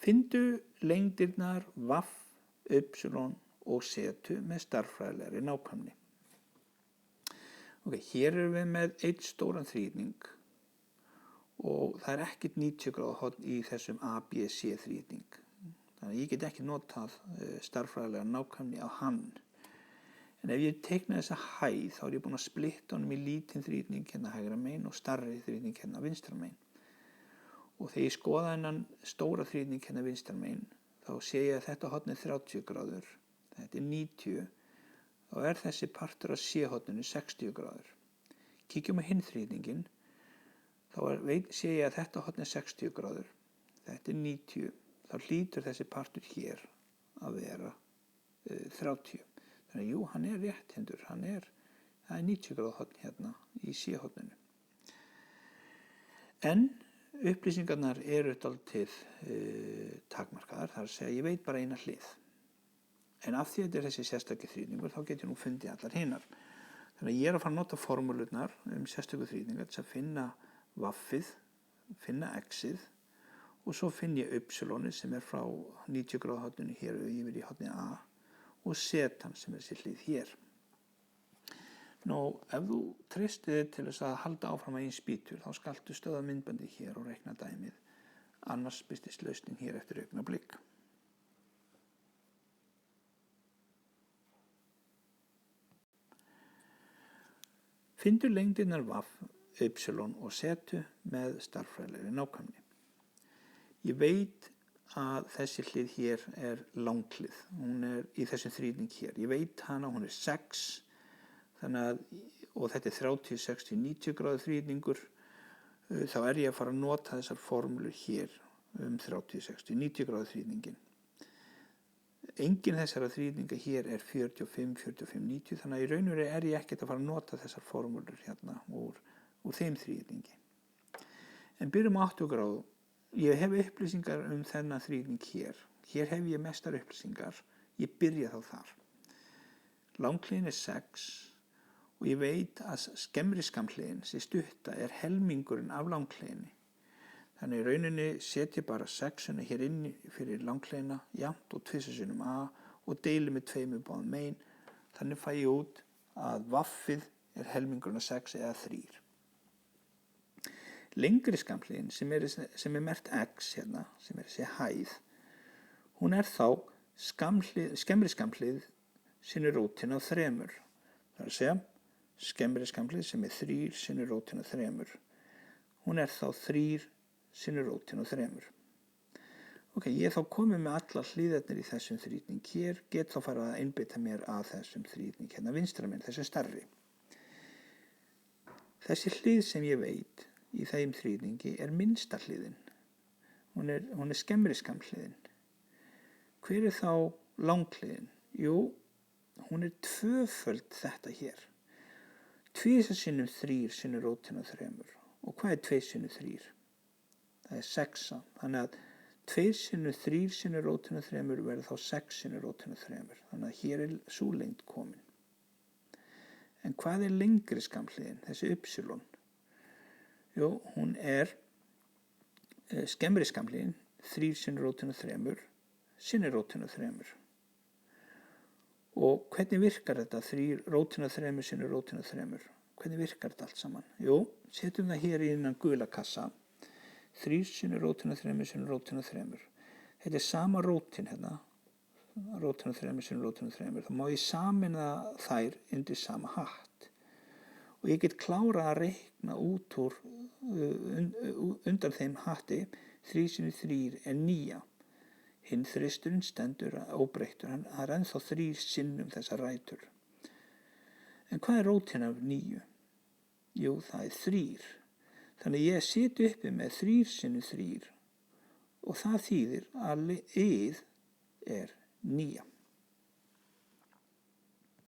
Finndu lengdirnar vaff, ypsilon og setu með stærðfræðilegri nákvæmni. Hér erum við með einn stóran þríhyrning og það er ekkert 90 gráða horn í þessum ABC þríhyrning. Þannig að ég get ekki notað stærðfræðilega nákvæmni á hann. En ef ég teikna þessa hæð þá er ég búinn að splitta honum í lítinn þríhyrning hérna hægra megin og stærri þríhyrning hérna vinstra megin. Og þegar ég skoða þennan stóra þríhyrning hérna vinstra megin þá sé ég að þetta horn er 30 gráður, þetta er 90, þá er þessi partur af C-horninu 60 gráður. Kíkjum á hinn þríhyrninginn, þá sé ég að þetta horn er 60 gráður, þetta er 90, þá hlýtur þessi partur hér að vera 30. Þannig að jú, hann er rétthendur, það er 90 gráða horn hérna í C-horninu. En upplýsingarnar eru dálítið takmarkaðar, það er að segja ég veit bara eina hlið. En af því þetta er þessi sérstaki þríhyrningur þá get ég nú fundið allar hinar. Þannig að ég er að fara að nota formúlurnar sérstöku þríhyrningar til að finna vaffið, finna x-ið og svo finn ég ypsilonið sem er frá 90 gráða horninu hér yfir í horni A og setan sem er þessi hlið hér. Nú, ef þú treystir þig til þess að halda áfram að einn spýtur þá skaltu stöðva myndbandið hér og reikna dæmið, annars birtist lausnin hér eftir augnablik. Finndu lengdirnar vaff, ypsilon og setu með stærðfræðilegri nákvæmni. Ég veit að þessi hlið hér er langhlið, hún er í þessum þríhyrning hér. Ég veit hana, hún er 6, og þetta er 30, 60, 90 gráðu þríhyrningur, þá er ég að fara að nota þessar formúlur hér 30, 60, 90 gráðu þríhyrningin. Engin þessara þríhyrninga hér er 45, 45, 90, þannig að í raun og veru er ég ekkert að fara að nota þessar formúlur hérna úr þeim þríhyrningi. En byrjum á 80 gráðu. Ég hef upplýsingar þennan þríhyrning hér. Hér hef ég mestar upplýsingar. Ég byrja þá þar. Langhliðin er 6 og ég veit að skemmri skammhliðin, sem stutta, er helmingurinn af langhliðinni. Þannig í rauninni set ég bara 6 hér inn fyrir langhliðina, jafnt og 2 sinnum A og deili með 2 báðum megin. Þannig fæ ég út að vaffið er helmingurinn af 6 eða 3. Lengri skammhliðin sem er merkt x hérna, sem er þessi hæð, hún er þá skemmri skammhlið sinnum rótin af 3. Það er að segja, skemmri skammhlið sem er 3 sinnum rótin af 3. Hún er þá 3 sinnum rótin af 3. Ég er þá komið með allar hliðarnir í þessum þríhyrning hér, get þá farið að einbeita mér að þessum þríhyrning hérna vinstra megin, þessum stærri. Þessi hlið sem ég veit í þeim þríhyrningi er minnsta hliðin. Hún er skemmri skammhliðin. Hver er þá langhliðin? Jú, hún er tvöföld þetta hér. 2 sinnum 3 sinnum rótin af 3. Og hvað er 2 sinnum 3? Það er 6. Þannig að 2 sinnum 3 sinnum rótin af 3 verður þá 6 sinnum rótin af 3. Þannig að hér er sú lengd komin. En hvað er lengri skammhliðin, þessi ypsilon? Jú, hún er skemmri skammhliðin, 3 sinnum rótin af 3 sinnum rótin af 3. Og hvernig virkar þetta 3 rótin af 3 sinnum rótin af 3? Hvernig virkar þetta allt saman? Jú, setjum það hér innan gula kassa. 3 sinnum rótin af 3 sinnum rótin af 3. Þetta er sama rótin hérna, rótin af 3 sinnum rótin af 3. Þá má ég sameina þær undir sama hatt. Og ég get klárað að reikna út úr undan þeim hatti 3 sinnum 3 er 9. Hinn þristurinn stendur óbreyttur, það er ennþá 3 sinnum þessar rætur. En hvað er rótin af 9? Jú, það er 3. Þannig ég sit uppi með 3 sinnum 3 og það þýðir að ið er 9.